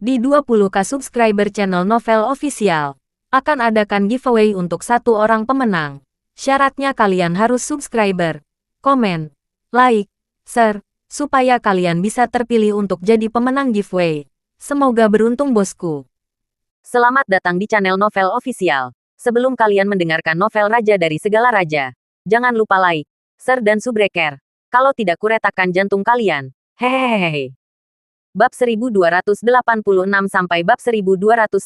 Di 20k subscriber channel Novel Official, akan adakan giveaway untuk satu orang pemenang. Syaratnya kalian harus subscriber, komen, like, share, supaya kalian bisa terpilih untuk jadi pemenang giveaway. Semoga beruntung bosku. Selamat datang di channel Novel Official. Sebelum kalian mendengarkan novel Raja dari Segala Raja, jangan lupa like, share dan subbreaker. Kalau tidak kuretakan jantung kalian. Hehehehe. Bab 1286 sampai bab 1290.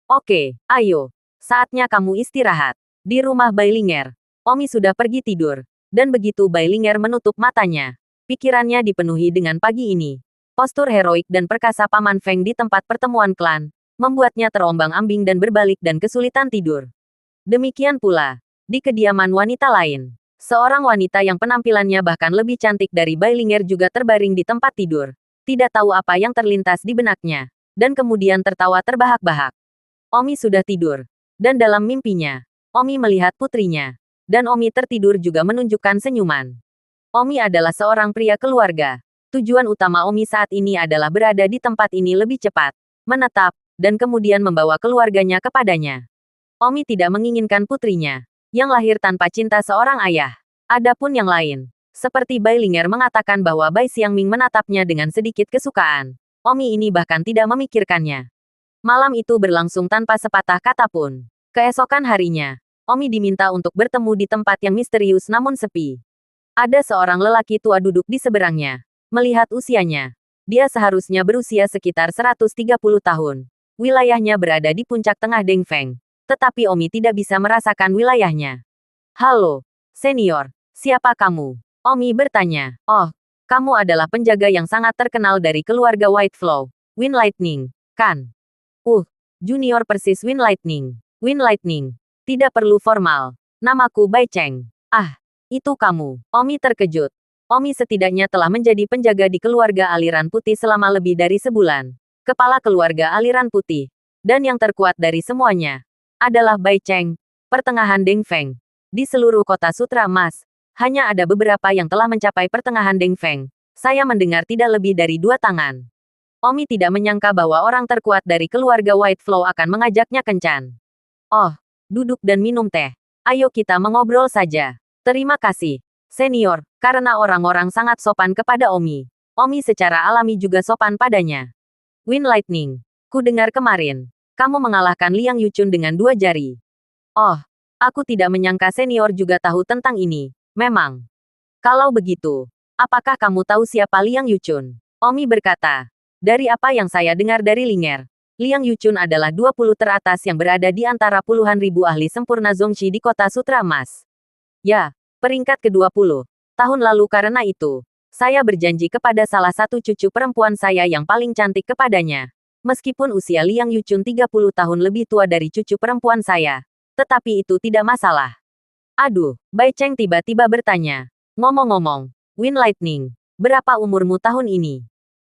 Oke, ayo. Saatnya kamu istirahat. Di rumah Bailinger, Omi sudah pergi tidur. Dan begitu Bailinger menutup matanya, pikirannya dipenuhi dengan pagi ini. Postur heroik dan perkasa Paman Feng di tempat pertemuan klan, membuatnya terombang-ambing dan berbalik dan kesulitan tidur. Demikian pula, di kediaman wanita lain. Seorang wanita yang penampilannya bahkan lebih cantik dari Bailinger juga terbaring di tempat tidur. Tidak tahu apa yang terlintas di benaknya. Dan kemudian tertawa terbahak-bahak. Omi sudah tidur. Dan dalam mimpinya, Omi melihat putrinya. Dan Omi tertidur juga menunjukkan senyuman. Omi adalah seorang pria keluarga. Tujuan utama Omi saat ini adalah berada di tempat ini lebih cepat, menetap, dan kemudian membawa keluarganya kepadanya. Omi tidak menginginkan putrinya yang lahir tanpa cinta seorang ayah. Adapun yang lain, seperti Bailinger mengatakan bahwa Bai Xiangming menatapnya dengan sedikit kesukaan. Omi ini bahkan tidak memikirkannya. Malam itu berlangsung tanpa sepatah kata pun. Keesokan harinya, Omi diminta untuk bertemu di tempat yang misterius namun sepi. Ada seorang lelaki tua duduk di seberangnya. Melihat usianya, dia seharusnya berusia sekitar 130 tahun. Wilayahnya berada di puncak tengah Dengfeng. Tetapi Omi tidak bisa merasakan wilayahnya. Halo, senior, siapa kamu? Omi bertanya. Oh, kamu adalah penjaga yang sangat terkenal dari keluarga White Flow, Wind Lightning, kan? Junior persis Wind Lightning. Wind Lightning. Tidak perlu formal. Namaku Bai Cheng. Ah, itu kamu. Omi terkejut. Omi setidaknya telah menjadi penjaga di keluarga aliran putih selama lebih dari sebulan. Kepala keluarga aliran putih. Dan yang terkuat dari semuanya adalah Bai Cheng, pertengahan Dengfeng. Di seluruh kota Sutra Emas, hanya ada beberapa yang telah mencapai pertengahan Dengfeng. Saya mendengar tidak lebih dari 2 tangan. Omi tidak menyangka bahwa orang terkuat dari keluarga White Flow akan mengajaknya kencan. Oh, duduk dan minum teh. Ayo kita mengobrol saja. Terima kasih, senior, karena orang-orang sangat sopan kepada Omi. Omi secara alami juga sopan padanya. Wind Lightning, ku dengar kemarin kamu mengalahkan Liang Yuchun dengan 2 jari. Oh, aku tidak menyangka senior juga tahu tentang ini. Memang. Kalau begitu, apakah kamu tahu siapa Liang Yuchun? Omi berkata. Dari apa yang saya dengar dari Linger, Liang Yuchun adalah 20 teratas yang berada di antara puluhan ribu ahli sempurna Zongxi di kota Sutra Emas. Ya, peringkat ke-20. Tahun lalu karena itu, saya berjanji kepada salah satu cucu perempuan saya yang paling cantik kepadanya. Meskipun usia Liang Yuchun 30 tahun lebih tua dari cucu perempuan saya. Tetapi itu tidak masalah. Aduh, Bai Cheng tiba-tiba bertanya. Ngomong-ngomong, Wind Lightning, berapa umurmu tahun ini?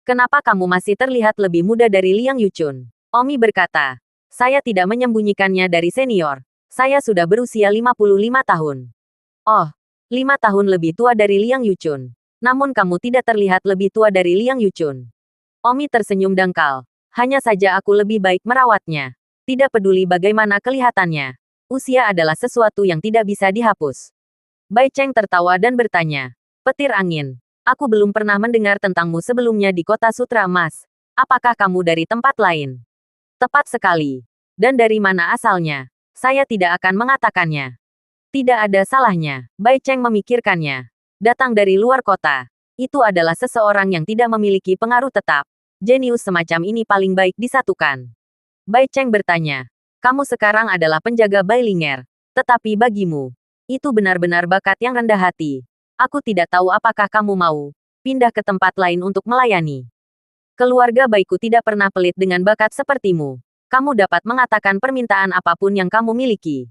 Kenapa kamu masih terlihat lebih muda dari Liang Yuchun? Omi berkata. Saya tidak menyembunyikannya dari senior. Saya sudah berusia 55 tahun. Oh, 5 tahun lebih tua dari Liang Yuchun. Namun kamu tidak terlihat lebih tua dari Liang Yuchun. Omi tersenyum dangkal. Hanya saja aku lebih baik merawatnya. Tidak peduli bagaimana kelihatannya. Usia adalah sesuatu yang tidak bisa dihapus. Bai Cheng tertawa dan bertanya. Petir angin. Aku belum pernah mendengar tentangmu sebelumnya di kota Sutra Emas. Apakah kamu dari tempat lain? Tepat sekali. Dan dari mana asalnya? Saya tidak akan mengatakannya. Tidak ada salahnya. Bai Cheng memikirkannya. Datang dari luar kota. Itu adalah seseorang yang tidak memiliki pengaruh tetap. Jenius semacam ini paling baik disatukan. Bai Cheng bertanya. Kamu sekarang adalah penjaga Bailinger. Tetapi bagimu, itu benar-benar bakat yang rendah hati. Aku tidak tahu apakah kamu mau pindah ke tempat lain untuk melayani. Keluarga Baiku tidak pernah pelit dengan bakat sepertimu. Kamu dapat mengatakan permintaan apapun yang kamu miliki.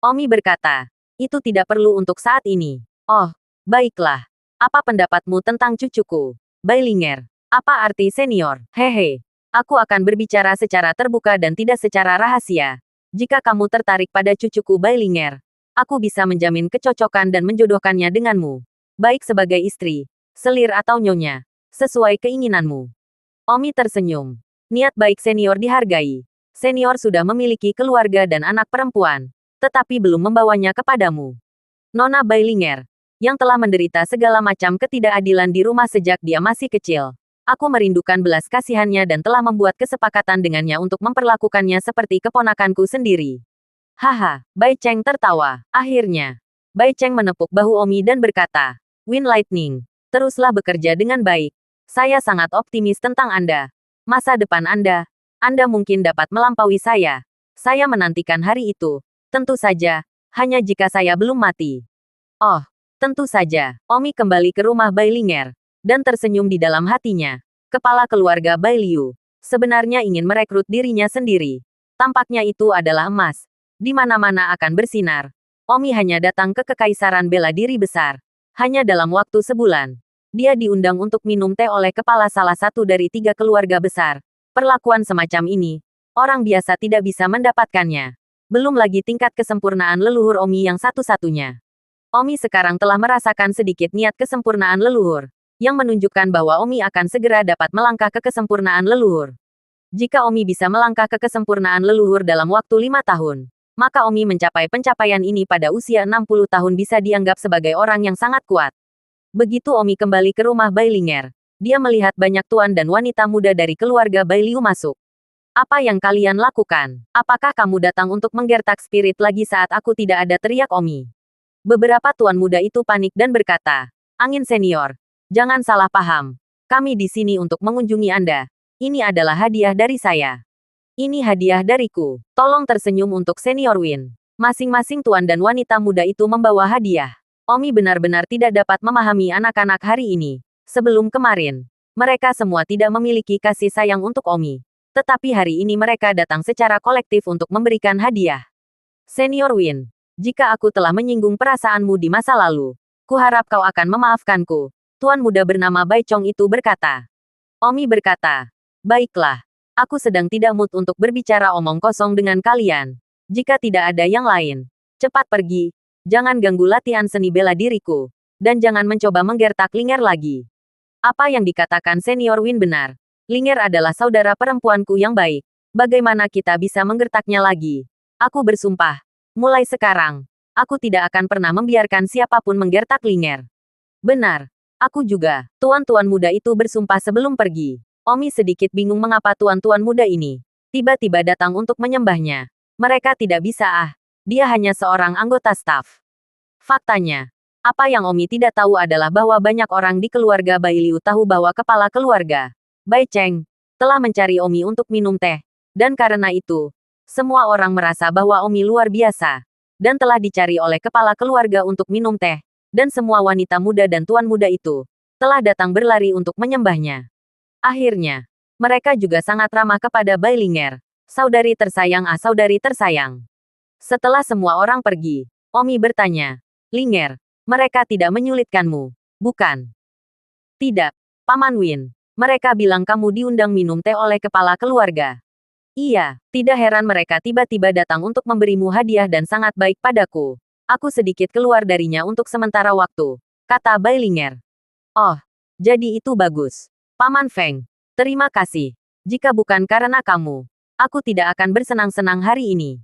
Omi berkata. Itu tidak perlu untuk saat ini. Oh, baiklah. Apa pendapatmu tentang cucuku, Bailinger? Apa arti senior? Hehe. Aku akan berbicara secara terbuka dan tidak secara rahasia. Jika kamu tertarik pada cucuku Bailinger, aku bisa menjamin kecocokan dan menjodohkannya denganmu. Baik sebagai istri, selir atau nyonya. Sesuai keinginanmu. Omi tersenyum. Niat baik senior dihargai. Senior sudah memiliki keluarga dan anak perempuan, tetapi belum membawanya kepadamu. Nona Bailinger, yang telah menderita segala macam ketidakadilan di rumah sejak dia masih kecil. Aku merindukan belas kasihannya dan telah membuat kesepakatan dengannya untuk memperlakukannya seperti keponakanku sendiri. Haha, Bai Cheng tertawa. Akhirnya, Bai Cheng menepuk bahu Omi dan berkata, Wind Lightning, teruslah bekerja dengan baik. Saya sangat optimis tentang Anda. Masa depan Anda mungkin dapat melampaui saya. Saya menantikan hari itu. Tentu saja, hanya jika saya belum mati. Oh, tentu saja. Omi kembali ke rumah Bailinger dan tersenyum di dalam hatinya. Kepala keluarga Bailiu sebenarnya ingin merekrut dirinya sendiri. Tampaknya itu adalah emas. Di mana-mana akan bersinar. Omi hanya datang ke Kekaisaran Bela Diri Besar. Hanya dalam waktu sebulan. Dia diundang untuk minum teh oleh kepala salah satu dari 3 keluarga besar. Perlakuan semacam ini, orang biasa tidak bisa mendapatkannya. Belum lagi tingkat kesempurnaan leluhur Omi yang satu-satunya. Omi sekarang telah merasakan sedikit niat kesempurnaan leluhur, yang menunjukkan bahwa Omi akan segera dapat melangkah ke kesempurnaan leluhur. Jika Omi bisa melangkah ke kesempurnaan leluhur dalam waktu 5 tahun, maka Omi mencapai pencapaian ini pada usia 60 tahun bisa dianggap sebagai orang yang sangat kuat. Begitu Omi kembali ke rumah Bailinger, dia melihat banyak tuan dan wanita muda dari keluarga Bailiu masuk. Apa yang kalian lakukan? Apakah kamu datang untuk menggertak spirit lagi saat aku tidak ada, teriak Omi. Beberapa tuan muda itu panik dan berkata, Angin senior, jangan salah paham. Kami di sini untuk mengunjungi Anda. Ini adalah hadiah dari saya. Ini hadiah dariku. Tolong tersenyum untuk senior Win. Masing-masing tuan dan wanita muda itu membawa hadiah. Omi benar-benar tidak dapat memahami anak-anak hari ini. Sebelum kemarin, mereka semua tidak memiliki kasih sayang untuk Omi. Tetapi hari ini mereka datang secara kolektif untuk memberikan hadiah. Senior Win, jika aku telah menyinggung perasaanmu di masa lalu, kuharap kau akan memaafkanku. Tuan muda bernama Bai Chong itu berkata. Omi berkata, baiklah, aku sedang tidak mood untuk berbicara omong kosong dengan kalian. Jika tidak ada yang lain, cepat pergi. Jangan ganggu latihan seni bela diriku. Dan jangan mencoba menggertak Linger lagi. Apa yang dikatakan senior Win benar. Linger adalah saudara perempuanku yang baik. Bagaimana kita bisa menggertaknya lagi? Aku bersumpah. Mulai sekarang, aku tidak akan pernah membiarkan siapapun menggertak Linger. Benar. Aku juga. Tuan-tuan muda itu bersumpah sebelum pergi. Omi sedikit bingung mengapa tuan-tuan muda ini tiba-tiba datang untuk menyembahnya. Mereka tidak bisa. Dia hanya seorang anggota staf. Faktanya, apa yang Omi tidak tahu adalah bahwa banyak orang di keluarga Bailiu tahu bahwa kepala keluarga, Bai Cheng, telah mencari Omi untuk minum teh. Dan karena itu, semua orang merasa bahwa Omi luar biasa. Dan telah dicari oleh kepala keluarga untuk minum teh. Dan semua wanita muda dan tuan muda itu telah datang berlari untuk menyembahnya. Akhirnya, mereka juga sangat ramah kepada Bailinger. Saudari tersayang, saudari tersayang. Setelah semua orang pergi, Omi bertanya, Linger, mereka tidak menyulitkanmu, bukan? Tidak, Paman Win. Mereka bilang kamu diundang minum teh oleh kepala keluarga. Iya, tidak heran mereka tiba-tiba datang untuk memberimu hadiah dan sangat baik padaku. Aku sedikit keluar darinya untuk sementara waktu, kata Bailinger. Oh, jadi itu bagus. Paman Feng, terima kasih. Jika bukan karena kamu, aku tidak akan bersenang-senang hari ini.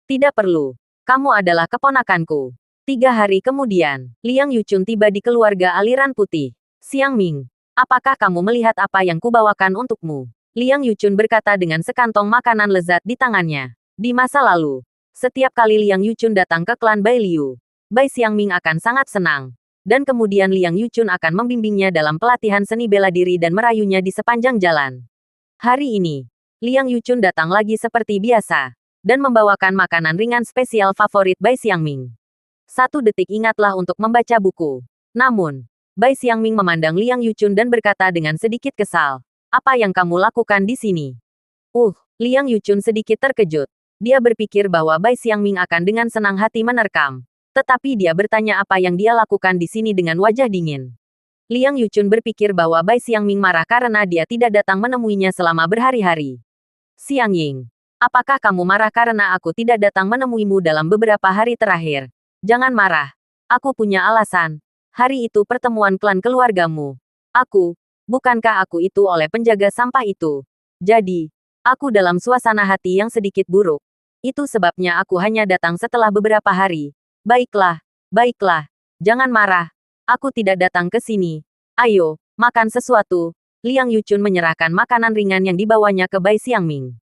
Tidak perlu. Kamu adalah keponakanku. 3 hari kemudian, Liang Yuchun tiba di keluarga aliran putih. Siang Ming, apakah kamu melihat apa yang kubawakan untukmu? Liang Yuchun berkata dengan sekantong makanan lezat di tangannya. Di masa lalu, setiap kali Liang Yuchun datang ke klan Bailiu, Bai Xiangming akan sangat senang. Dan kemudian Liang Yuchun akan membimbingnya dalam pelatihan seni bela diri dan merayunya di sepanjang jalan. Hari ini, Liang Yuchun datang lagi seperti biasa dan membawakan makanan ringan spesial favorit Bai Xiangming. 1 detik ingatlah untuk membaca buku. Namun, Bai Xiangming memandang Liang Yuchun dan berkata dengan sedikit kesal, apa yang kamu lakukan di sini? Liang Yuchun sedikit terkejut. Dia berpikir bahwa Bai Xiangming akan dengan senang hati menerkam. Tetapi dia bertanya apa yang dia lakukan di sini dengan wajah dingin. Liang Yuchun berpikir bahwa Bai Xiangming marah karena dia tidak datang menemuinya selama berhari-hari. Xiang Ying, apakah kamu marah karena aku tidak datang menemuimu dalam beberapa hari terakhir? Jangan marah. Aku punya alasan. Hari itu pertemuan klan keluargamu. Aku Bukankah aku itu oleh penjaga sampah itu? Jadi, aku dalam suasana hati yang sedikit buruk. Itu sebabnya aku hanya datang setelah beberapa hari. Baiklah, baiklah. Jangan marah. Aku tidak datang ke sini. Ayo, makan sesuatu. Liang Yuchun menyerahkan makanan ringan yang dibawanya ke Bai Xiangming.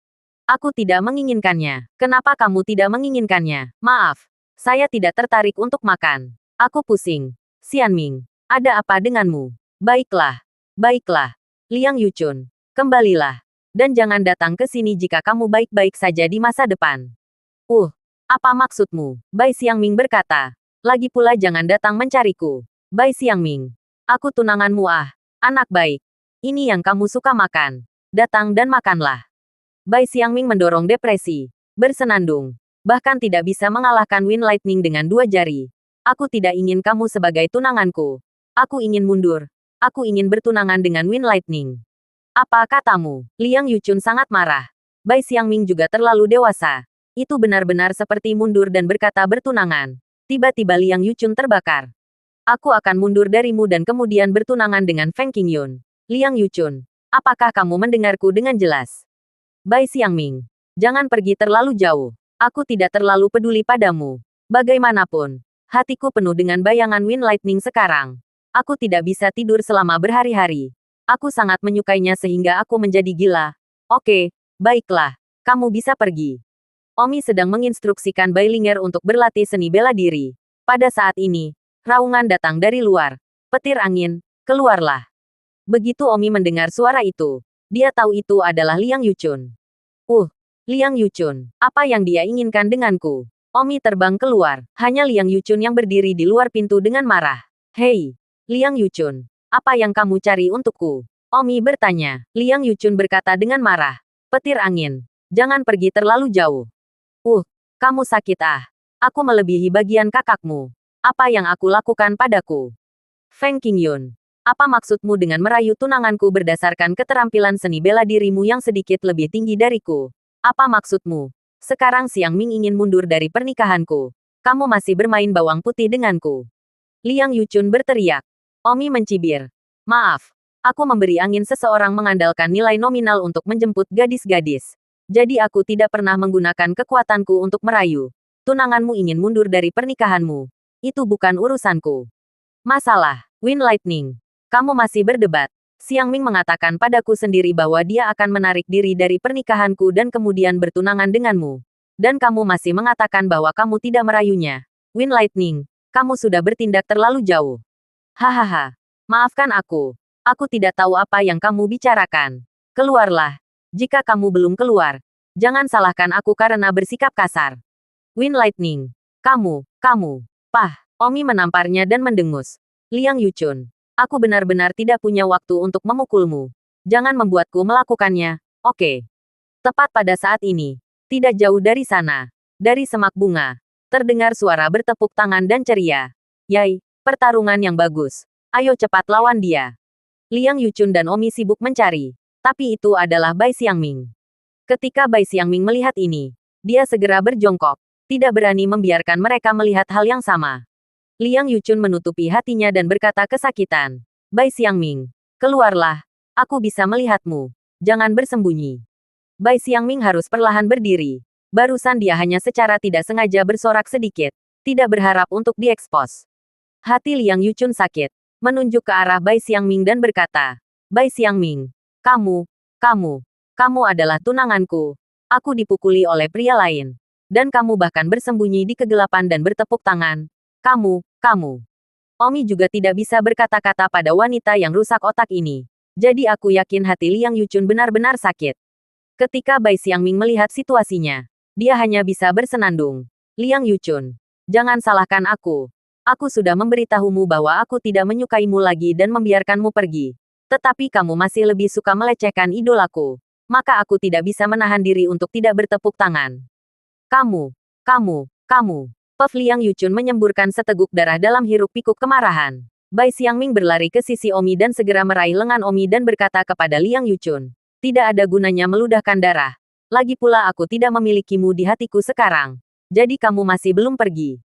Aku tidak menginginkannya. Kenapa kamu tidak menginginkannya? Maaf. Saya tidak tertarik untuk makan. Aku pusing. Xianming, ada apa denganmu? Baiklah. Baiklah. Liang Yuchun, kembalilah. Dan jangan datang ke sini jika kamu baik-baik saja di masa depan. Apa maksudmu? Bai Xiangming berkata. Lagi pula jangan datang mencariku. Bai Xiangming, aku tunanganmu anak baik. Ini yang kamu suka makan. Datang dan makanlah. Bai Xiangming mendorong depresi. Bersenandung. Bahkan tidak bisa mengalahkan Wind Lightning dengan 2 jari. Aku tidak ingin kamu sebagai tunanganku. Aku ingin mundur. Aku ingin bertunangan dengan Wind Lightning. Apa katamu? Liang Yuchun sangat marah. Bai Xiangming juga terlalu dewasa. Itu benar-benar seperti mundur dan berkata bertunangan. Tiba-tiba Liang Yuchun terbakar. Aku akan mundur darimu dan kemudian bertunangan dengan Feng Qingyun. Liang Yuchun, apakah kamu mendengarku dengan jelas? Bai Xiangming, jangan pergi terlalu jauh. Aku tidak terlalu peduli padamu. Bagaimanapun, hatiku penuh dengan bayangan Wind Lightning sekarang. Aku tidak bisa tidur selama berhari-hari. Aku sangat menyukainya sehingga aku menjadi gila. Oke, baiklah. Kamu bisa pergi. Omi sedang menginstruksikan Bai Linger untuk berlatih seni bela diri. Pada saat ini, raungan datang dari luar. Petir angin, keluarlah. Begitu Omi mendengar suara itu, dia tahu itu adalah Liang Yuchun. Liang Yuchun, apa yang dia inginkan denganku? Omi terbang keluar. Hanya Liang Yuchun yang berdiri di luar pintu dengan marah. Hei, Liang Yuchun, apa yang kamu cari untukku? Omi bertanya. Liang Yuchun berkata dengan marah. Petir angin, jangan pergi terlalu jauh. Kamu sakit Aku melebihi bagian kakakmu. Apa yang aku lakukan padaku? Feng Qingyun, apa maksudmu dengan merayu tunanganku berdasarkan keterampilan seni bela dirimu yang sedikit lebih tinggi dariku? Apa maksudmu? Sekarang Xiangming ingin mundur dari pernikahanku. Kamu masih bermain bawang putih denganku. Liang Yuchun berteriak. Omi mencibir. Maaf, aku memberi angin seseorang mengandalkan nilai nominal untuk menjemput gadis-gadis. Jadi aku tidak pernah menggunakan kekuatanku untuk merayu. Tunanganmu ingin mundur dari pernikahanmu. Itu bukan urusanku. Masalah, Wind Lightning. Kamu masih berdebat. Xiangming mengatakan padaku sendiri bahwa dia akan menarik diri dari pernikahanku dan kemudian bertunangan denganmu. Dan kamu masih mengatakan bahwa kamu tidak merayunya. Wind Lightning, kamu sudah bertindak terlalu jauh. Hahaha. Maafkan aku. Aku tidak tahu apa yang kamu bicarakan. Keluarlah. Jika kamu belum keluar, jangan salahkan aku karena bersikap kasar. Wind Lightning. Kamu. Pah. Omi menamparnya dan mendengus. Liang Yuchun. Aku benar-benar tidak punya waktu untuk memukulmu. Jangan membuatku melakukannya, oke? Tepat pada saat ini, tidak jauh dari sana, dari semak bunga, terdengar suara bertepuk tangan dan ceria. Yai, pertarungan yang bagus. Ayo cepat lawan dia. Liang Yuchun dan Omi sibuk mencari. Tapi itu adalah Bai Xiangming. Ketika Bai Xiangming melihat ini, dia segera berjongkok. Tidak berani membiarkan mereka melihat hal yang sama. Liang Yuchun menutupi hatinya dan berkata kesakitan. Bai Xiangming, keluarlah. Aku bisa melihatmu. Jangan bersembunyi. Bai Xiangming harus perlahan berdiri. Barusan dia hanya secara tidak sengaja bersorak sedikit. Tidak berharap untuk diekspos. Hati Liang Yuchun sakit. Menunjuk ke arah Bai Xiangming dan berkata. Bai Xiangming, kamu adalah tunanganku. Aku dipukuli oleh pria lain. Dan kamu bahkan bersembunyi di kegelapan dan bertepuk tangan. Kamu. Omi juga tidak bisa berkata-kata pada wanita yang rusak otak ini. Jadi aku yakin hati Liang Yuchun benar-benar sakit. Ketika Bai Xiangming melihat situasinya, dia hanya bisa bersenandung. Liang Yuchun, jangan salahkan aku. Aku sudah memberitahumu bahwa aku tidak menyukaimu lagi dan membiarkanmu pergi. Tetapi kamu masih lebih suka melecehkan idolaku. Maka aku tidak bisa menahan diri untuk tidak bertepuk tangan. Kamu. Puff Liang Yuchun menyemburkan seteguk darah dalam hiruk-pikuk kemarahan. Bai Xiangming berlari ke sisi Omi dan segera meraih lengan Omi dan berkata kepada Liang Yuchun. Tidak ada gunanya meludahkan darah. Lagi pula aku tidak memilikimu di hatiku sekarang. Jadi kamu masih belum pergi.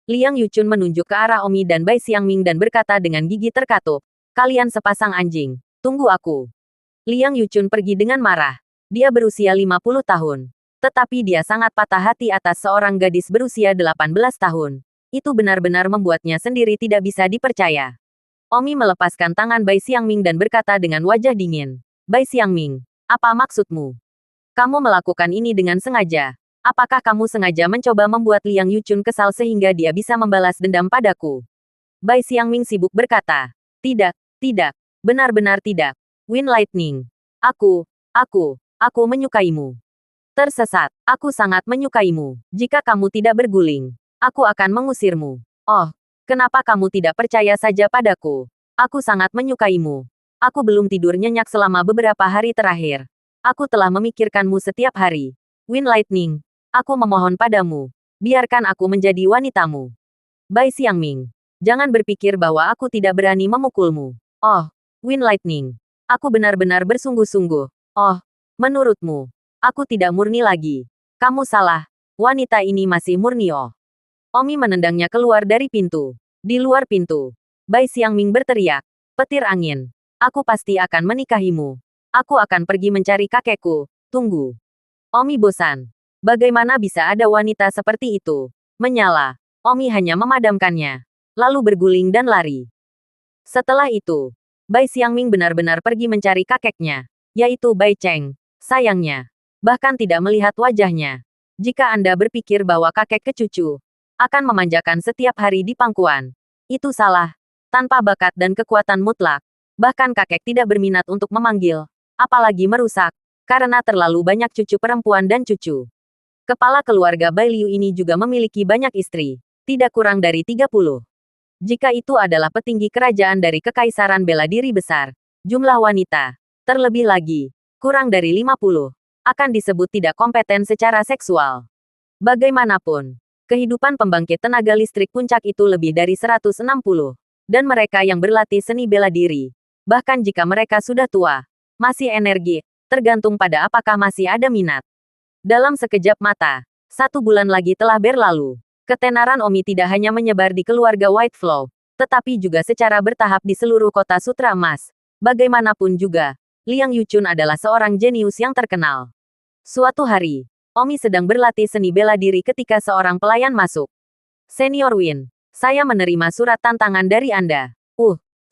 Liang Yuchun menunjuk ke arah Omi dan Bai Xiangming dan berkata dengan gigi terkatup. Kalian sepasang anjing. Tunggu aku. Liang Yuchun pergi dengan marah. Dia berusia 50 tahun. Tetapi dia sangat patah hati atas seorang gadis berusia 18 tahun. Itu benar-benar membuatnya sendiri tidak bisa dipercaya. Omi melepaskan tangan Bai Xiangming dan berkata dengan wajah dingin. Bai Xiangming, apa maksudmu? Kamu melakukan ini dengan sengaja. Apakah kamu sengaja mencoba membuat Liang Yuchun kesal sehingga dia bisa membalas dendam padaku? Bai Xiangming sibuk berkata. Tidak, tidak. Benar-benar tidak. Wind Lightning. Aku menyukaimu. Tersesat. Aku sangat menyukaimu. Jika kamu tidak berguling, aku akan mengusirmu. Oh, kenapa kamu tidak percaya saja padaku? Aku sangat menyukaimu. Aku belum tidur nyenyak selama beberapa hari terakhir. Aku telah memikirkanmu setiap hari. Wind Lightning. Aku memohon padamu. Biarkan aku menjadi wanitamu. Bai Xiangming. Jangan berpikir bahwa aku tidak berani memukulmu. Oh, Wind Lightning. Aku benar-benar bersungguh-sungguh. Oh, menurutmu, aku tidak murni lagi. Kamu salah. Wanita ini masih murni. Oh. Omi menendangnya keluar dari pintu. Di luar pintu, Bai Xiangming berteriak. Petir angin. Aku pasti akan menikahimu. Aku akan pergi mencari kakekku. Tunggu. Omi bosan. Bagaimana bisa ada wanita seperti itu? Menyala. Omi hanya memadamkannya. Lalu berguling dan lari. Setelah itu, Bai Xiangming benar-benar pergi mencari kakeknya, yaitu Bai Cheng. Sayangnya, bahkan tidak melihat wajahnya. Jika Anda berpikir bahwa kakek kecucu akan memanjakan setiap hari di pangkuan, itu salah. Tanpa bakat dan kekuatan mutlak, bahkan kakek tidak berminat untuk memanggil, apalagi merusak, karena terlalu banyak cucu perempuan dan cucu. Kepala keluarga Bai Liu ini juga memiliki banyak istri, tidak kurang dari 30. Jika itu adalah petinggi kerajaan dari Kekaisaran Bela Diri Besar, jumlah wanita, terlebih lagi, kurang dari 50, akan disebut tidak kompeten secara seksual. Bagaimanapun, kehidupan pembangkit tenaga listrik puncak itu lebih dari 160, dan mereka yang berlatih seni bela diri, bahkan jika mereka sudah tua, masih energi, tergantung pada apakah masih ada minat. Dalam sekejap mata, 1 bulan lagi telah berlalu. Ketenaran Omi tidak hanya menyebar di keluarga White Flow, tetapi juga secara bertahap di seluruh kota Sutra Emas. Bagaimanapun juga, Liang Yuchun adalah seorang jenius yang terkenal. Suatu hari, Omi sedang berlatih seni bela diri ketika seorang pelayan masuk. Senior Win, saya menerima surat tantangan dari Anda.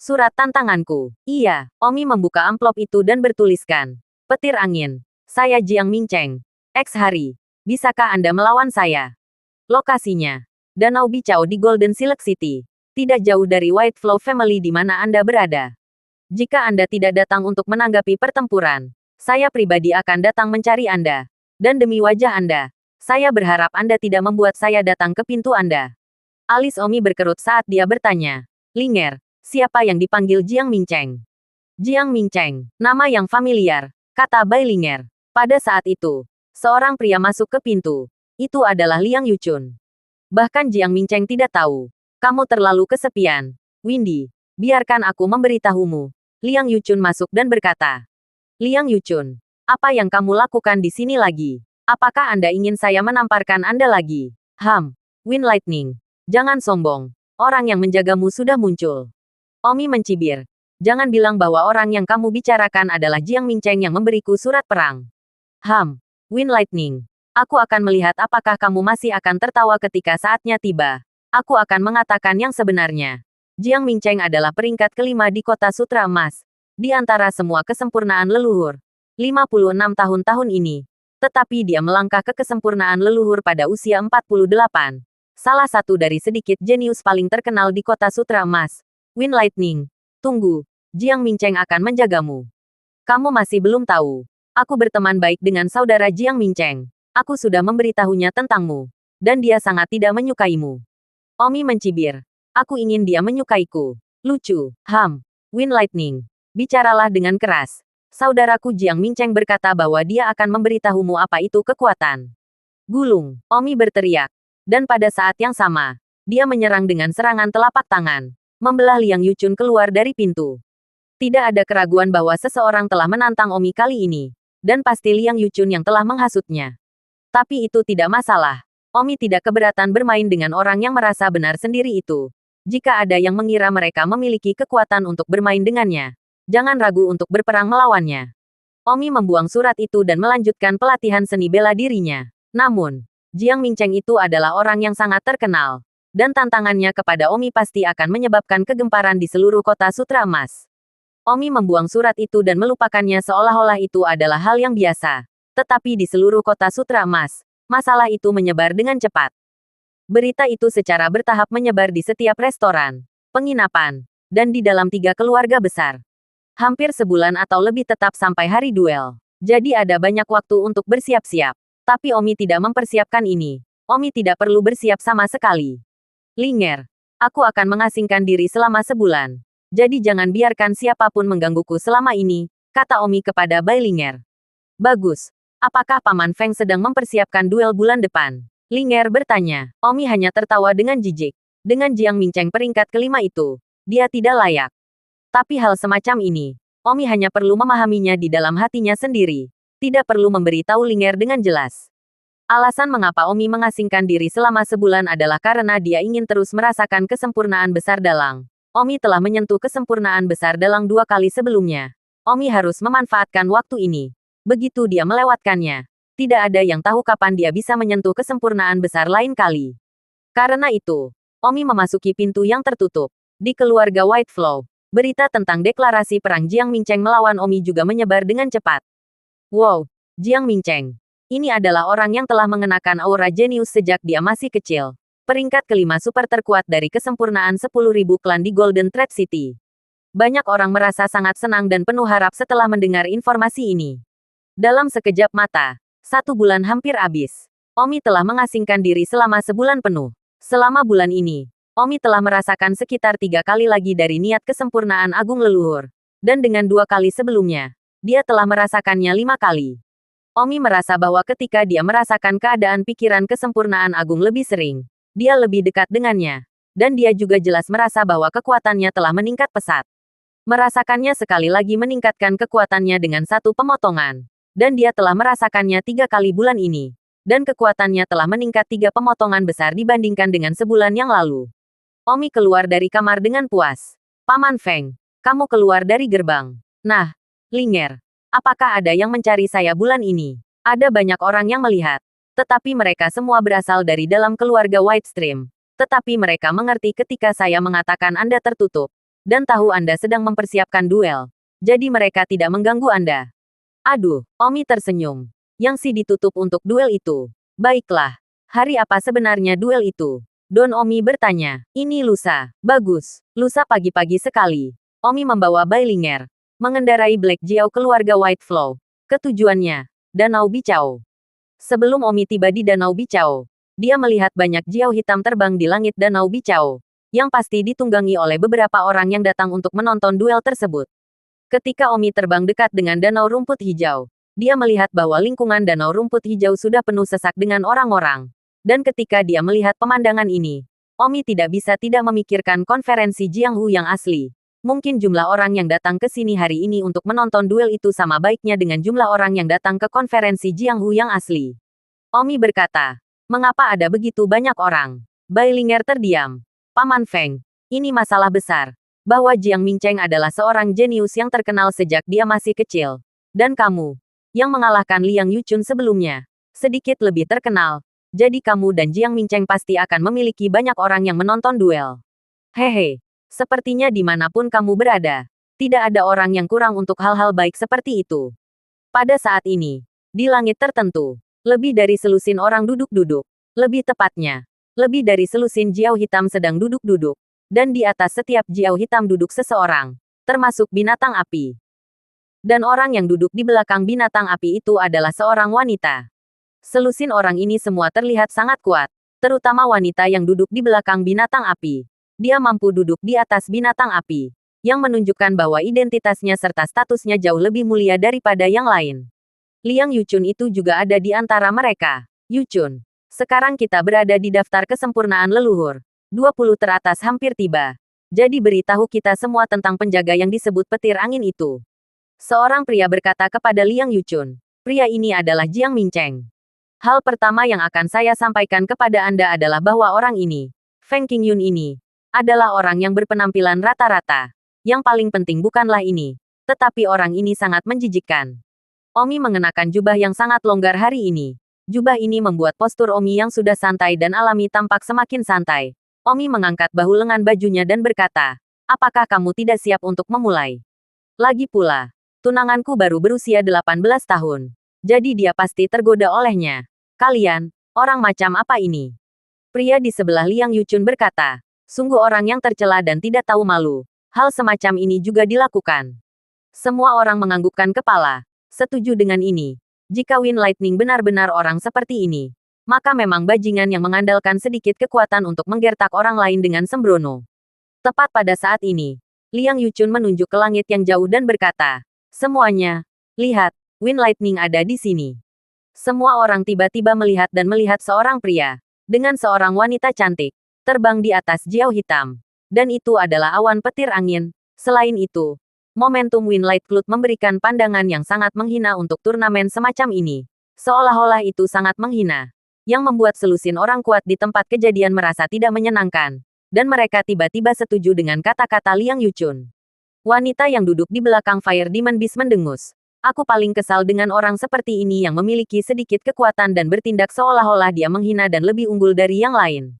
Surat tantanganku. Iya, Omi membuka amplop itu dan bertuliskan. Petir angin. Saya Jiang Mingcheng. X hari. Bisakah Anda melawan saya? Lokasinya. Danau Bicau di Golden Silk City. Tidak jauh dari White Flow Family di mana Anda berada. Jika Anda tidak datang untuk menanggapi pertempuran, saya pribadi akan datang mencari Anda. Dan demi wajah Anda, saya berharap Anda tidak membuat saya datang ke pintu Anda. Alis Omi berkerut saat dia bertanya. Linger, siapa yang dipanggil Jiang Mingcheng? Jiang Mingcheng, nama yang familiar, kata Bai Linger. Pada saat itu, seorang pria masuk ke pintu. Itu adalah Liang Yuchun. Bahkan Jiang Mingcheng tidak tahu. Kamu terlalu kesepian. Windy, biarkan aku memberitahumu. Liang Yuchun masuk dan berkata. Liang Yuchun, apa yang kamu lakukan di sini lagi? Apakah Anda ingin saya menamparkan Anda lagi? Wind Lightning. Jangan sombong. Orang yang menjagamu sudah muncul. Omi mencibir. Jangan bilang bahwa orang yang kamu bicarakan adalah Jiang Mingcheng yang memberiku surat perang. Wind Lightning. Aku akan melihat apakah kamu masih akan tertawa ketika saatnya tiba. Aku akan mengatakan yang sebenarnya. Jiang Mingcheng adalah peringkat kelima di kota Sutra Emas. Di antara semua kesempurnaan leluhur. 56 tahun-tahun ini. Tetapi dia melangkah ke kesempurnaan leluhur pada usia 48. Salah satu dari sedikit jenius paling terkenal di kota Sutra Emas. Wind Lightning. Tunggu. Jiang Mingcheng akan menjagamu. Kamu masih belum tahu. Aku berteman baik dengan saudara Jiang Mingcheng. Aku sudah memberitahunya tentangmu. Dan dia sangat tidak menyukaimu. Omi mencibir. Aku ingin dia menyukaiku. Lucu. Wind Lightning. Bicaralah dengan keras. Saudaraku Jiang Mingcheng berkata bahwa dia akan memberitahumu apa itu kekuatan. Gulung. Omi berteriak. Dan pada saat yang sama, dia menyerang dengan serangan telapak tangan. Membelah Liang Yuchun keluar dari pintu. Tidak ada keraguan bahwa seseorang telah menantang Omi kali ini. Dan pasti Liang Yuchun yang telah menghasutnya. Tapi itu tidak masalah. Omi tidak keberatan bermain dengan orang yang merasa benar sendiri itu. Jika ada yang mengira mereka memiliki kekuatan untuk bermain dengannya, Jangan ragu untuk berperang melawannya. Omi membuang surat itu dan melanjutkan pelatihan seni bela dirinya. Namun, Jiang Mingcheng itu adalah orang yang sangat terkenal. Dan tantangannya kepada Omi pasti akan menyebabkan kegemparan di seluruh kota Sutra Emas. Omi membuang surat itu dan melupakannya seolah-olah itu adalah hal yang biasa. Tetapi di seluruh kota Sutra Emas, masalah itu menyebar dengan cepat. Berita itu secara bertahap menyebar di setiap restoran, penginapan, dan di dalam 3 keluarga besar. Hampir sebulan atau lebih tetap sampai hari duel. Jadi ada banyak waktu untuk bersiap-siap. Tapi Omi tidak mempersiapkan ini. Omi tidak perlu bersiap sama sekali. Linger, aku akan mengasingkan diri selama sebulan. Jadi jangan biarkan siapapun menggangguku selama ini, kata Omi kepada Bai Linger. Bagus. Apakah Paman Feng sedang mempersiapkan duel bulan depan? Linger bertanya. Omi hanya tertawa dengan jijik. Dengan Jiang Mingcheng peringkat kelima itu, dia tidak layak. Tapi hal semacam ini, Omi hanya perlu memahaminya di dalam hatinya sendiri. Tidak perlu memberi tahu Linger dengan jelas. Alasan mengapa Omi mengasingkan diri selama sebulan adalah karena dia ingin terus merasakan kesempurnaan besar dalang. Omi telah menyentuh kesempurnaan besar dalang 2 kali sebelumnya. Omi harus memanfaatkan waktu ini. Begitu dia melewatkannya, tidak ada yang tahu kapan dia bisa menyentuh kesempurnaan besar lain kali. Karena itu, Omi memasuki pintu yang tertutup. Di keluarga White Flow, berita tentang deklarasi perang Jiang Mingcheng melawan Omi juga menyebar dengan cepat. Wow, Jiang Mingcheng. Ini adalah orang yang telah mengenakan aura jenius sejak dia masih kecil. Peringkat kelima super terkuat dari kesempurnaan 10.000 klan di Golden Thread City. Banyak orang merasa sangat senang dan penuh harap setelah mendengar informasi ini. Dalam sekejap mata, 1 bulan hampir habis. Omi telah mengasingkan diri selama sebulan penuh. Selama bulan ini, Omi telah merasakan sekitar 3 kali lagi dari niat kesempurnaan agung leluhur. Dan dengan 2 kali sebelumnya, dia telah merasakannya 5 kali. Omi merasa bahwa ketika dia merasakan keadaan pikiran kesempurnaan agung lebih sering, dia lebih dekat dengannya. Dan dia juga jelas merasa bahwa kekuatannya telah meningkat pesat. Merasakannya sekali lagi meningkatkan kekuatannya dengan 1 pemotongan. Dan dia telah merasakannya 3 kali bulan ini. Dan kekuatannya telah meningkat 3 pemotongan besar dibandingkan dengan sebulan yang lalu. Omi keluar dari kamar dengan puas. Paman Feng, kamu keluar dari gerbang. Nah, Linger, apakah ada yang mencari saya bulan ini? Ada banyak orang yang melihat. Tetapi mereka semua berasal dari dalam keluarga White Stream. Tetapi mereka mengerti ketika saya mengatakan Anda tertutup. Dan tahu Anda sedang mempersiapkan duel. Jadi mereka tidak mengganggu Anda. Aduh, Omi tersenyum. Yang si ditutup untuk duel itu. Baiklah. Hari apa sebenarnya duel itu? Don Omi bertanya. Ini lusa. Bagus. Lusa pagi-pagi sekali. Omi membawa Bai Linger. Mengendarai Black Jiao keluarga White Flow. Ketujuannya, Danau Bicau. Sebelum Omi tiba di Danau Bicau, dia melihat banyak Jiao hitam terbang di langit Danau Bicau. Yang pasti ditunggangi oleh beberapa orang yang datang untuk menonton duel tersebut. Ketika Omi terbang dekat dengan Danau Rumput Hijau, dia melihat bahwa lingkungan Danau Rumput Hijau sudah penuh sesak dengan orang-orang. Dan ketika dia melihat pemandangan ini, Omi tidak bisa tidak memikirkan konferensi Jianghu yang asli. Mungkin jumlah orang yang datang ke sini hari ini untuk menonton duel itu sama baiknya dengan jumlah orang yang datang ke konferensi Jianghu yang asli. Omi berkata, mengapa ada begitu banyak orang? Bai Linger terdiam. Paman Feng, ini masalah besar. Bahwa Jiang Mingcheng adalah seorang jenius yang terkenal sejak dia masih kecil. Dan kamu, yang mengalahkan Liang Yuchun sebelumnya, sedikit lebih terkenal. Jadi kamu dan Jiang Mingcheng pasti akan memiliki banyak orang yang menonton duel. Hehe, sepertinya dimanapun kamu berada, tidak ada orang yang kurang untuk hal-hal baik seperti itu. Pada saat ini, di langit tertentu, lebih dari selusin orang duduk-duduk. Lebih tepatnya, lebih dari selusin Jiao hitam sedang duduk-duduk. Dan di atas setiap Jiao hitam duduk seseorang, termasuk binatang api. Dan orang yang duduk di belakang binatang api itu adalah seorang wanita. Selusin orang ini semua terlihat sangat kuat, terutama wanita yang duduk di belakang binatang api. Dia mampu duduk di atas binatang api, yang menunjukkan bahwa identitasnya serta statusnya jauh lebih mulia daripada yang lain. Liang Yuchun itu juga ada di antara mereka. Yuchun, sekarang kita berada di daftar kesempurnaan leluhur. 20 teratas hampir tiba. Jadi beritahu kita semua tentang penjaga yang disebut petir angin itu. Seorang pria berkata kepada Liang Yuchun. Pria ini adalah Jiang Mingcheng. Hal pertama yang akan saya sampaikan kepada Anda adalah bahwa orang ini, Feng Qingyun ini, adalah orang yang berpenampilan rata-rata. Yang paling penting bukanlah ini, Tetapi orang ini sangat menjijikkan. Omi mengenakan jubah yang sangat longgar hari ini. Jubah ini membuat postur Omi yang sudah santai dan alami tampak semakin santai. Omi mengangkat bahu lengan bajunya dan berkata, apakah kamu tidak siap untuk memulai? Lagi pula, tunanganku baru berusia 18 tahun. Jadi dia pasti tergoda olehnya. Kalian, orang macam apa ini? Pria di sebelah Liang Yuchun berkata, sungguh orang yang tercela dan tidak tahu malu. Hal semacam ini juga dilakukan. Semua orang menganggukkan kepala. Setuju dengan ini. Jika Wind Lightning benar-benar orang seperti ini, maka memang bajingan yang mengandalkan sedikit kekuatan untuk menggertak orang lain dengan sembrono. Tepat pada saat ini, Liang Yuchun menunjuk ke langit yang jauh dan berkata, semuanya, lihat, Wind Lightning ada di sini. Semua orang tiba-tiba melihat dan melihat seorang pria, dengan seorang wanita cantik, terbang di atas jiao hitam. Dan itu adalah awan petir angin. Selain itu, momentum Windlight Cloud memberikan pandangan yang sangat menghina untuk turnamen semacam ini. Seolah-olah itu sangat menghina. Yang membuat selusin orang kuat di tempat kejadian merasa tidak menyenangkan. Dan mereka tiba-tiba setuju dengan kata-kata Liang Yuchun. Wanita yang duduk di belakang Fire Demon Beast mendengus. Aku paling kesal dengan orang seperti ini yang memiliki sedikit kekuatan dan bertindak seolah-olah dia menghina dan lebih unggul dari yang lain.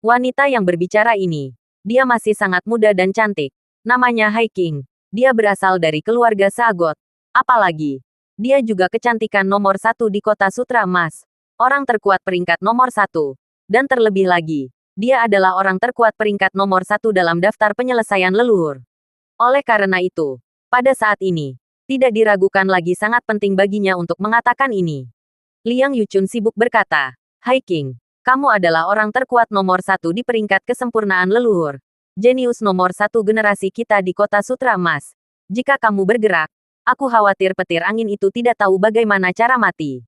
Wanita yang berbicara ini, dia masih sangat muda dan cantik. Namanya Hai King. Dia berasal dari keluarga Sagot. Apalagi, dia juga kecantikan nomor 1 di kota Sutra Emas. Orang terkuat peringkat nomor 1. Dan terlebih lagi, dia adalah orang terkuat peringkat nomor 1 dalam daftar penyelesaian leluhur. Oleh karena itu, pada saat ini, tidak diragukan lagi sangat penting baginya untuk mengatakan ini. Liang Yuchun sibuk berkata, Hai King, kamu adalah orang terkuat nomor 1 di peringkat kesempurnaan leluhur. Jenius nomor 1 generasi kita di kota Sutra Emas. Jika kamu bergerak, aku khawatir petir angin itu tidak tahu bagaimana cara mati.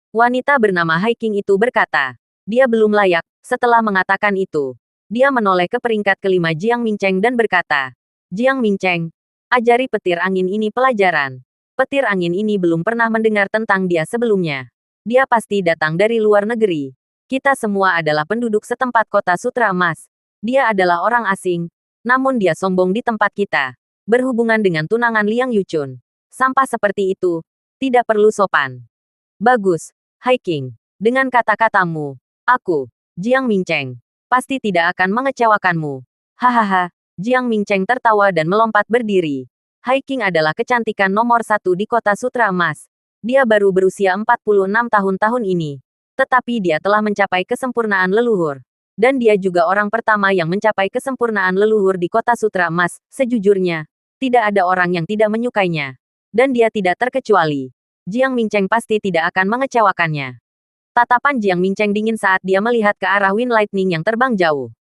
Wanita bernama Hai King itu berkata, dia belum layak. Setelah mengatakan itu, dia menoleh ke peringkat kelima Jiang Mingcheng dan berkata, Jiang Mingcheng, ajari petir angin ini pelajaran. Petir angin ini belum pernah mendengar tentang dia sebelumnya. Dia pasti datang dari luar negeri. Kita semua adalah penduduk setempat kota Sutra Emas. Dia adalah orang asing, namun dia sombong di tempat kita. Berhubungan dengan tunangan Liang Yuchun. Sampah seperti itu, tidak perlu sopan. Bagus, Hai King. Dengan kata-katamu, aku, Jiang Mingcheng, pasti tidak akan mengecewakanmu. Hahaha, Jiang Mingcheng tertawa dan melompat berdiri. Hai King adalah kecantikan nomor 1 di kota Sutra Emas. Dia baru berusia 46 tahun ini. Tetapi dia telah mencapai kesempurnaan leluhur. Dan dia juga orang pertama yang mencapai kesempurnaan leluhur di kota Sutra Emas. Sejujurnya, tidak ada orang yang tidak menyukainya. Dan dia tidak terkecuali. Jiang Mingcheng pasti tidak akan mengecewakannya. Tatapan Jiang Mingcheng dingin saat dia melihat ke arah Wind Lightning yang terbang jauh.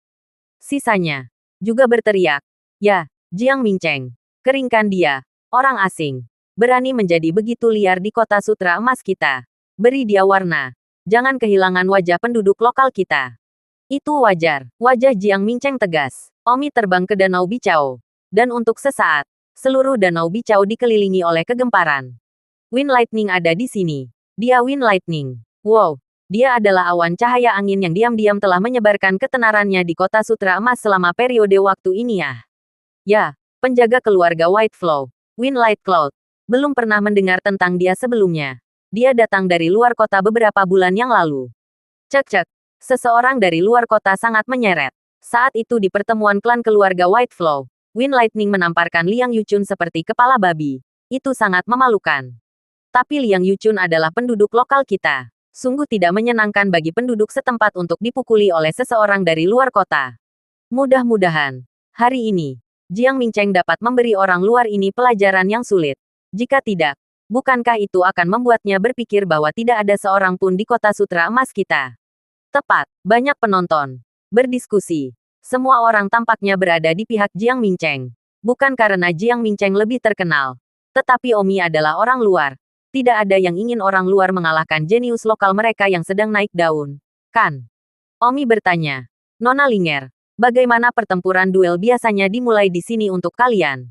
Sisanya juga berteriak, ya, Jiang Mingcheng, keringkan dia, orang asing. Berani menjadi begitu liar di kota Sutra Emas kita. Beri dia warna. Jangan kehilangan wajah penduduk lokal kita. Itu wajar. Wajah Jiang Mingcheng tegas. Omi terbang ke Danau Bicau. Dan untuk sesaat, seluruh Danau Bicau dikelilingi oleh kegemparan. Wind Lightning ada di sini. Dia Wind Lightning. Wow. Dia adalah awan cahaya angin yang diam-diam telah menyebarkan ketenarannya di kota Sutra Emas selama periode waktu ini ya. Ya, penjaga keluarga White Flow. Wind Light Cloud. Belum pernah mendengar tentang dia sebelumnya. Dia datang dari luar kota beberapa bulan yang lalu. Cek-cek. Seseorang dari luar kota sangat menyeret. Saat itu di pertemuan klan keluarga White Flow, Wind Lightning menamparkan Liang Yuchun seperti kepala babi. Itu sangat memalukan. Tapi Liang Yuchun adalah penduduk lokal kita. Sungguh tidak menyenangkan bagi penduduk setempat untuk dipukuli oleh seseorang dari luar kota. Mudah-mudahan, hari ini, Jiang Mingcheng dapat memberi orang luar ini pelajaran yang sulit. Jika tidak, bukankah itu akan membuatnya berpikir bahwa tidak ada seorang pun di kota Sutra Emas kita? Tepat, banyak penonton. Berdiskusi. Semua orang tampaknya berada di pihak Jiang Mingcheng. Bukan karena Jiang Mingcheng lebih terkenal. Tetapi Omi adalah orang luar. Tidak ada yang ingin orang luar mengalahkan jenius lokal mereka yang sedang naik daun. Kan? Omi bertanya. Nona Linger, bagaimana pertempuran duel biasanya dimulai di sini untuk kalian?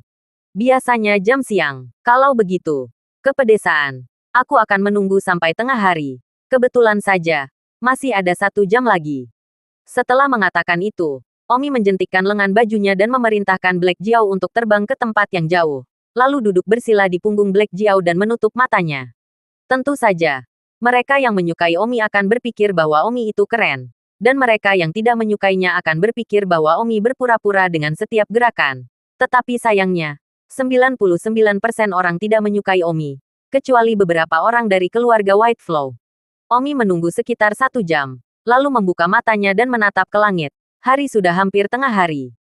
Biasanya jam siang. Kalau begitu, ke pedesaan. Aku akan menunggu sampai tengah hari. Kebetulan saja, masih ada 1 jam lagi. Setelah mengatakan itu, Omi menjentikkan lengan bajunya dan memerintahkan Black Jiao untuk terbang ke tempat yang jauh. lalu duduk bersila di punggung Black Jiao dan menutup matanya. Tentu saja, mereka yang menyukai Omi akan berpikir bahwa Omi itu keren. Dan mereka yang tidak menyukainya akan berpikir bahwa Omi berpura-pura dengan setiap gerakan. Tetapi sayangnya, 99% orang tidak menyukai Omi. Kecuali beberapa orang dari keluarga White Flow. Omi menunggu sekitar 1 jam. Lalu membuka matanya dan menatap ke langit. Hari sudah hampir tengah hari.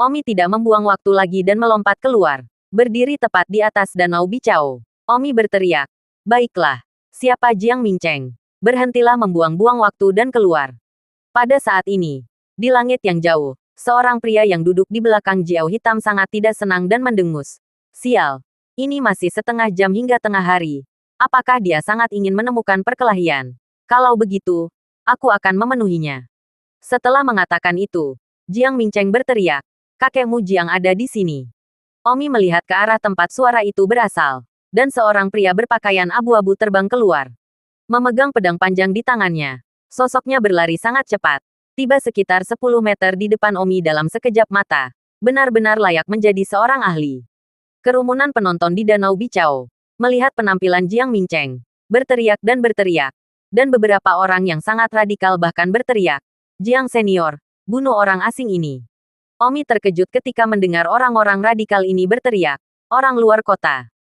Omi tidak membuang waktu lagi dan melompat keluar. Berdiri tepat di atas danau Bicao. Omi berteriak. Baiklah. Siapa Jiang Mingcheng? Berhentilah membuang-buang waktu dan keluar. Pada saat ini, di langit yang jauh, seorang pria yang duduk di belakang Jiao hitam sangat tidak senang dan mendengus. Sial. Ini masih setengah jam hingga tengah hari. Apakah dia sangat ingin menemukan perkelahian? Kalau begitu, aku akan memenuhinya. Setelah mengatakan itu, Jiang Mingcheng berteriak. Kakekmu Jiang ada di sini. Omi melihat ke arah tempat suara itu berasal. Dan seorang pria berpakaian abu-abu terbang keluar. Memegang pedang panjang di tangannya. Sosoknya berlari sangat cepat. Tiba sekitar 10 meter di depan Omi dalam sekejap mata. Benar-benar layak menjadi seorang ahli. Kerumunan penonton di Danau Bicao. Melihat penampilan Jiang Mingcheng. Berteriak dan berteriak. Dan beberapa orang yang sangat radikal bahkan berteriak. Jiang senior, bunuh orang asing ini. Omi terkejut ketika mendengar orang-orang radikal ini berteriak. Orang luar kota.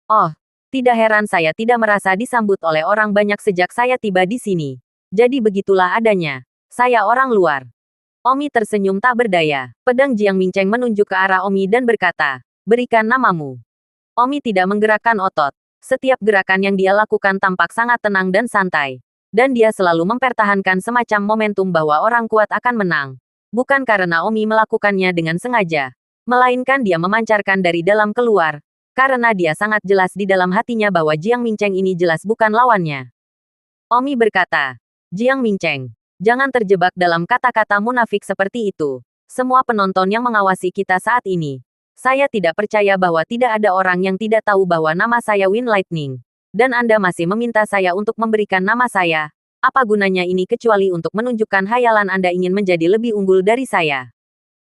Oh, tidak heran saya tidak merasa disambut oleh orang banyak sejak saya tiba di sini. Jadi begitulah adanya. Saya orang luar. Omi tersenyum tak berdaya. Pedang Jiang Mingcheng menunjuk ke arah Omi dan berkata, berikan namamu. Omi tidak menggerakkan otot. Setiap gerakan yang dia lakukan tampak sangat tenang dan santai. Dan dia selalu mempertahankan semacam momentum bahwa orang kuat akan menang. Bukan karena Omi melakukannya dengan sengaja. Melainkan dia memancarkan dari dalam keluar. Karena dia sangat jelas di dalam hatinya bahwa Jiang Mingcheng ini jelas bukan lawannya. Omi berkata, Jiang Mingcheng, jangan terjebak dalam kata-kata munafik seperti itu. Semua penonton yang mengawasi kita saat ini. Saya tidak percaya bahwa tidak ada orang yang tidak tahu bahwa nama saya Wind Lightning. Dan Anda masih meminta saya untuk memberikan nama saya. Apa gunanya ini kecuali untuk menunjukkan hayalan Anda ingin menjadi lebih unggul dari saya.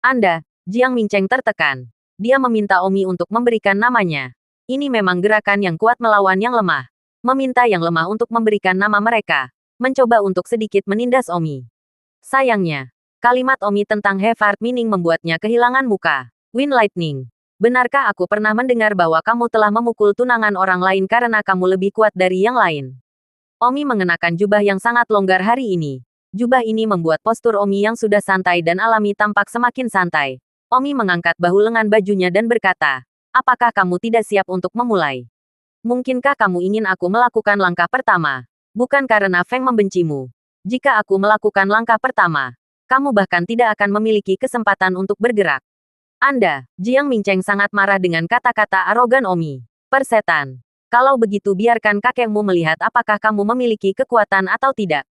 Anda, Jiang Mingcheng tertekan. Dia meminta Omi untuk memberikan namanya. Ini memang gerakan yang kuat melawan yang lemah. Meminta yang lemah untuk memberikan nama mereka. Mencoba untuk sedikit menindas Omi. Sayangnya, kalimat Omi tentang have hard meaning membuatnya kehilangan muka. Wind Lightning. Benarkah aku pernah mendengar bahwa kamu telah memukul tunangan orang lain karena kamu lebih kuat dari yang lain? Omi mengenakan jubah yang sangat longgar hari ini. Jubah ini membuat postur Omi yang sudah santai dan alami tampak semakin santai. Omi mengangkat bahu lengan bajunya dan berkata, apakah kamu tidak siap untuk memulai? Mungkinkah kamu ingin aku melakukan langkah pertama? Bukan karena Feng membencimu. Jika aku melakukan langkah pertama, kamu bahkan tidak akan memiliki kesempatan untuk bergerak. Anda, Jiang Mingcheng sangat marah dengan kata-kata arogan Omi. Persetan. Kalau begitu biarkan kakekmu melihat apakah kamu memiliki kekuatan atau tidak.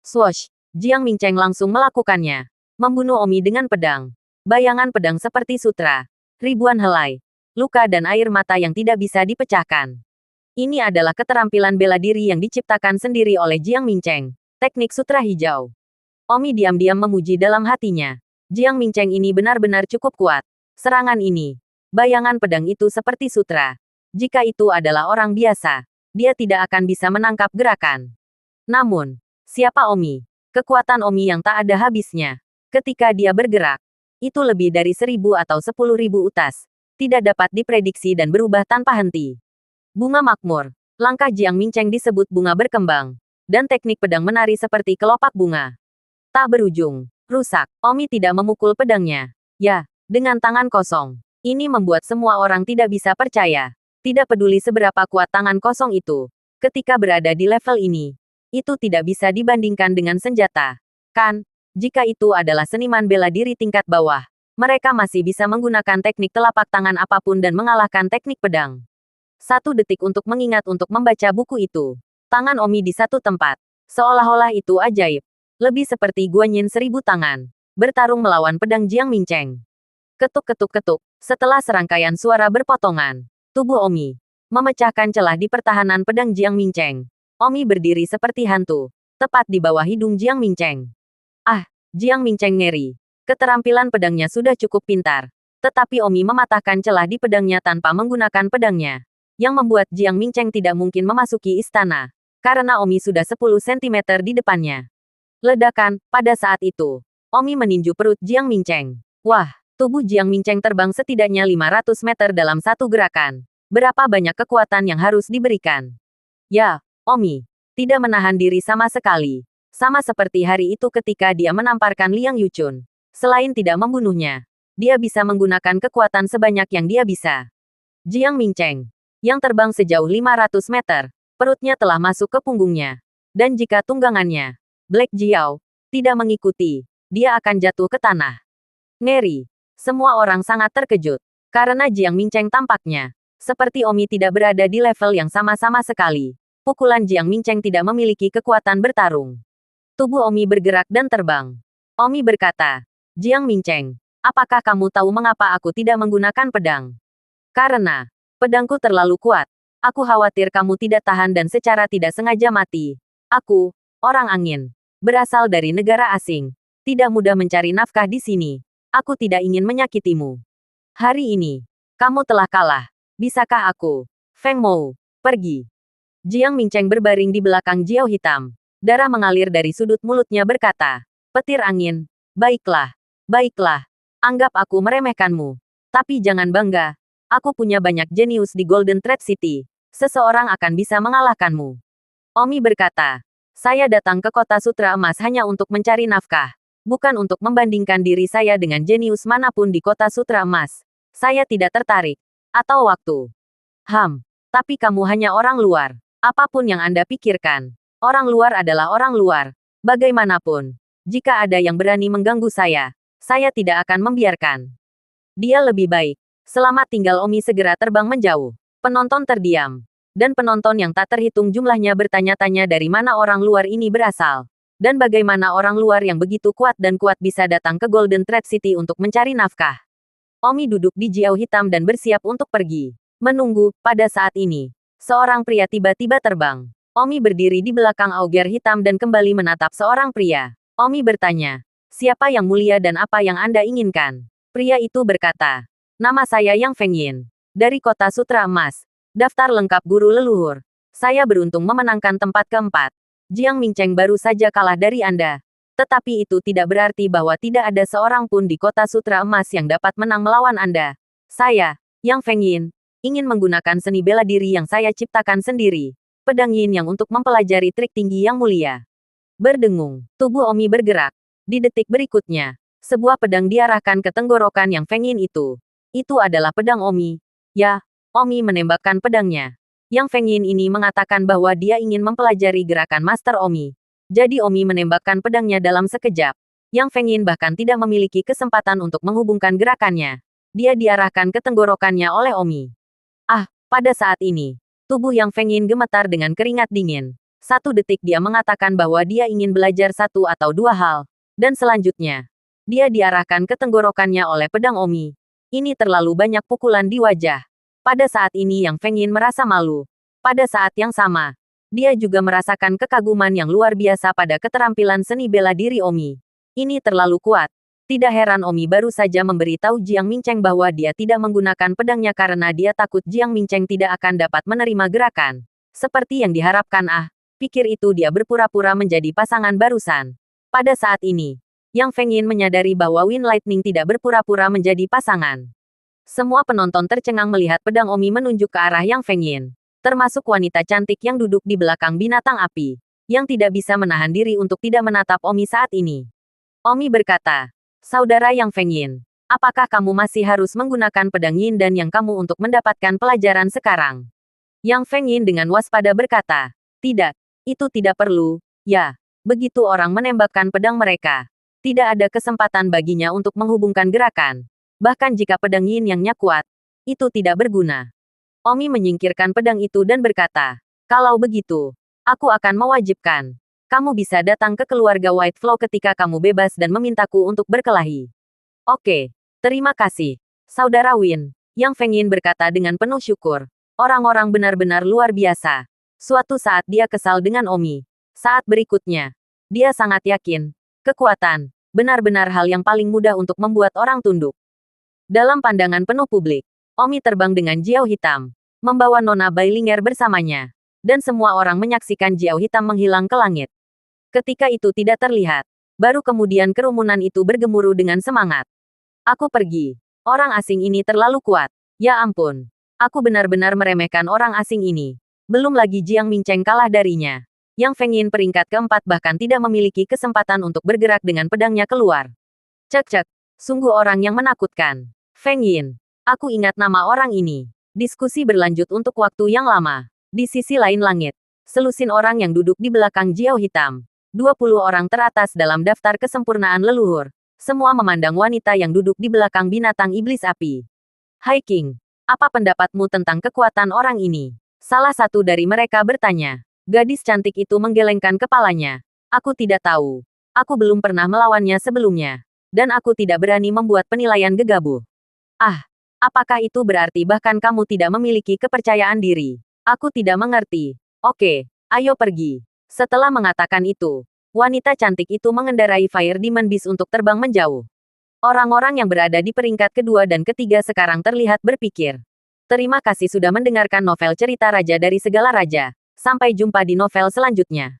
Swoosh. Jiang Mingcheng langsung melakukannya. Membunuh Omi dengan pedang. Bayangan pedang seperti sutra. Ribuan helai. Luka dan air mata yang tidak bisa dipecahkan. Ini adalah keterampilan bela diri yang diciptakan sendiri oleh Jiang Mingcheng. Teknik sutra hijau. Omi diam-diam memuji dalam hatinya. Jiang Mingcheng ini benar-benar cukup kuat. Serangan ini. Bayangan pedang itu seperti sutra. Jika itu adalah orang biasa, dia tidak akan bisa menangkap gerakan. Namun, siapa Omi? Kekuatan Omi yang tak ada habisnya. Ketika dia bergerak, itu lebih dari 1.000 atau 10.000 utas. Tidak dapat diprediksi dan berubah tanpa henti. Bunga makmur. Langkah Jiang Mingcheng disebut bunga berkembang. Dan teknik pedang menari seperti kelopak bunga. Tak berujung. Rusak. Omi tidak memukul pedangnya. Ya, dengan tangan kosong. Ini membuat semua orang tidak bisa percaya. Tidak peduli seberapa kuat tangan kosong itu. Ketika berada di level ini. Itu tidak bisa dibandingkan dengan senjata. Kan? Jika itu adalah seniman bela diri tingkat bawah. Mereka masih bisa menggunakan teknik telapak tangan apapun dan mengalahkan teknik pedang. 1 detik untuk mengingat untuk membaca buku itu. Tangan Omi di satu tempat. Seolah-olah itu ajaib. Lebih seperti Guanyin 1000 tangan. Bertarung melawan pedang Jiang Mingcheng. Ketuk-ketuk-ketuk. Setelah serangkaian suara berpotongan. Tubuh Omi. Memecahkan celah di pertahanan pedang Jiang Mingcheng. Omi berdiri seperti hantu. Tepat di bawah hidung Jiang Mingcheng. Ah, Jiang Mingcheng ngeri. Keterampilan pedangnya sudah cukup pintar. Tetapi Omi mematahkan celah di pedangnya tanpa menggunakan pedangnya. Yang membuat Jiang Mingcheng tidak mungkin memasuki istana. Karena Omi sudah 10 cm di depannya. Ledakan, pada saat itu. Omi meninju perut Jiang Mingcheng. Wah, tubuh Jiang Mingcheng terbang setidaknya 500 meter dalam satu gerakan. Berapa banyak kekuatan yang harus diberikan? Ya, Omi. Tidak menahan diri sama sekali. Sama seperti hari itu ketika dia menamparkan Liang Yuchun. Selain tidak membunuhnya, dia bisa menggunakan kekuatan sebanyak yang dia bisa. Jiang Mingcheng, yang terbang sejauh 500 meter, perutnya telah masuk ke punggungnya. Dan jika tunggangannya, Black Jiao, tidak mengikuti, dia akan jatuh ke tanah. Ngeri. Semua orang sangat terkejut. Karena Jiang Mingcheng tampaknya, seperti Omi tidak berada di level yang sama-sama sekali. Pukulan Jiang Mingcheng tidak memiliki kekuatan bertarung. Tubuh Omi bergerak dan terbang. Omi berkata, Jiang Mingcheng, apakah kamu tahu mengapa aku tidak menggunakan pedang? Karena, pedangku terlalu kuat. Aku khawatir kamu tidak tahan dan secara tidak sengaja mati. Aku, orang angin, berasal dari negara asing. Tidak mudah mencari nafkah di sini. Aku tidak ingin menyakitimu. Hari ini, kamu telah kalah. Bisakah aku, Feng Mou, pergi? Jiang Mingcheng berbaring di belakang Jiao hitam. Darah mengalir dari sudut mulutnya berkata, petir angin, baiklah, baiklah, anggap aku meremehkanmu. Tapi jangan bangga, aku punya banyak jenius di Golden Thread City. Seseorang akan bisa mengalahkanmu. Omi berkata, saya datang ke kota Sutra Emas hanya untuk mencari nafkah. Bukan untuk membandingkan diri saya dengan jenius manapun di kota Sutra Emas. Saya tidak tertarik. Atau waktu. Tapi kamu hanya orang luar. Apapun yang Anda pikirkan. Orang luar adalah orang luar. Bagaimanapun. Jika ada yang berani mengganggu saya tidak akan membiarkan. Dia lebih baik. Selamat tinggal Omi segera terbang menjauh. Penonton terdiam. Dan penonton yang tak terhitung jumlahnya bertanya-tanya dari mana orang luar ini berasal. Dan bagaimana orang luar yang begitu kuat dan kuat bisa datang ke Golden Thread City untuk mencari nafkah. Omi duduk di Jiao hitam dan bersiap untuk pergi. Menunggu, pada saat ini. Seorang pria tiba-tiba terbang. Omi berdiri di belakang auger hitam dan kembali menatap seorang pria. Omi bertanya, siapa yang mulia dan apa yang Anda inginkan? Pria itu berkata, nama saya Yang Fengyin. Dari kota Sutra Emas. Daftar lengkap guru leluhur. Saya beruntung memenangkan tempat keempat. Jiang Mingcheng baru saja kalah dari Anda. Tetapi itu tidak berarti bahwa tidak ada seorang pun di kota Sutra Emas yang dapat menang melawan Anda. Saya, Yang Fengyin, ingin menggunakan seni bela diri yang saya ciptakan sendiri. Pedang Yin yang untuk mempelajari trik tinggi yang mulia. Berdengung, tubuh Omi bergerak. Di detik berikutnya, sebuah pedang diarahkan ke tenggorokan Yang Fengyin itu. Itu adalah pedang Omi. Ya, Omi menembakkan pedangnya. Yang Fengyin ini mengatakan bahwa dia ingin mempelajari gerakan Master Omi. Jadi Omi menembakkan pedangnya dalam sekejap. Yang Fengyin bahkan tidak memiliki kesempatan untuk menghubungkan gerakannya. Dia diarahkan ke tenggorokannya oleh Omi. Pada saat ini, tubuh Yang Fengyin gemetar dengan keringat dingin. Satu detik dia mengatakan bahwa dia ingin belajar satu atau dua hal. Dan selanjutnya, dia diarahkan ke tenggorokannya oleh pedang Omi. Ini terlalu banyak pukulan di wajah. Pada saat ini Yang Fengyin merasa malu. Pada saat yang sama, dia juga merasakan kekaguman yang luar biasa pada keterampilan seni bela diri Omi. Ini terlalu kuat. Tidak heran Omi baru saja memberitahu Jiang Mingcheng bahwa dia tidak menggunakan pedangnya karena dia takut Jiang Mingcheng tidak akan dapat menerima gerakan. Seperti yang diharapkan pikir itu dia berpura-pura menjadi pasangan barusan. Pada saat ini, Yang Fengyin menyadari bahwa Wind Lightning tidak berpura-pura menjadi pasangan. Semua penonton tercengang melihat pedang Omi menunjuk ke arah Yang Fengyin. Termasuk wanita cantik yang duduk di belakang binatang api. Yang tidak bisa menahan diri untuk tidak menatap Omi saat ini. Omi berkata, Saudara Yang Fengyin, apakah kamu masih harus menggunakan pedang Yin dan yang kamu untuk mendapatkan pelajaran sekarang? Yang Fengyin dengan waspada berkata, tidak, itu tidak perlu. Ya, begitu orang menembakkan pedang mereka. Tidak ada kesempatan baginya untuk menghubungkan gerakan. Bahkan jika pedang Yin yang kuat, itu tidak berguna. Omi menyingkirkan pedang itu dan berkata, kalau begitu, aku akan mewajibkan. Kamu bisa datang ke keluarga White Flow ketika kamu bebas dan memintaku untuk berkelahi. Oke, terima kasih. Saudara Win, Yang Fengyin berkata dengan penuh syukur. Orang-orang benar-benar luar biasa. Suatu saat dia kesal dengan Omi. Saat berikutnya, dia sangat yakin. Kekuatan, benar-benar hal yang paling mudah untuk membuat orang tunduk. Dalam pandangan penuh publik, Omi terbang dengan Jiao Hitam, membawa Nona Bailinger bersamanya. Dan semua orang menyaksikan Jiao Hitam menghilang ke langit. Ketika itu tidak terlihat, baru kemudian kerumunan itu bergemuruh dengan semangat. Aku pergi. Orang asing ini terlalu kuat. Ya ampun. Aku benar-benar meremehkan orang asing ini. Belum lagi Jiang Mingcheng kalah darinya. Yang Feng Yin peringkat keempat bahkan tidak memiliki kesempatan untuk bergerak dengan pedangnya keluar. Cek-cek. Sungguh orang yang menakutkan. Feng Yin. Aku ingat nama orang ini. Diskusi berlanjut untuk waktu yang lama. Di sisi lain langit, selusin orang yang duduk di belakang Jiao Hitam. 20 orang teratas dalam daftar kesempurnaan leluhur. Semua memandang wanita yang duduk di belakang binatang iblis api. Hai King, apa pendapatmu tentang kekuatan orang ini? Salah satu dari mereka bertanya. Gadis cantik itu menggelengkan kepalanya. Aku tidak tahu. Aku belum pernah melawannya sebelumnya. Dan aku tidak berani membuat penilaian gegabah. Ah, apakah itu berarti bahkan kamu tidak memiliki kepercayaan diri? Aku tidak mengerti. Oke, ayo pergi. Setelah mengatakan itu, wanita cantik itu mengendarai Fire Demon Beast untuk terbang menjauh. Orang-orang yang berada di peringkat kedua dan ketiga sekarang terlihat berpikir. Terima kasih sudah mendengarkan novel cerita raja dari segala raja. Sampai jumpa di novel selanjutnya.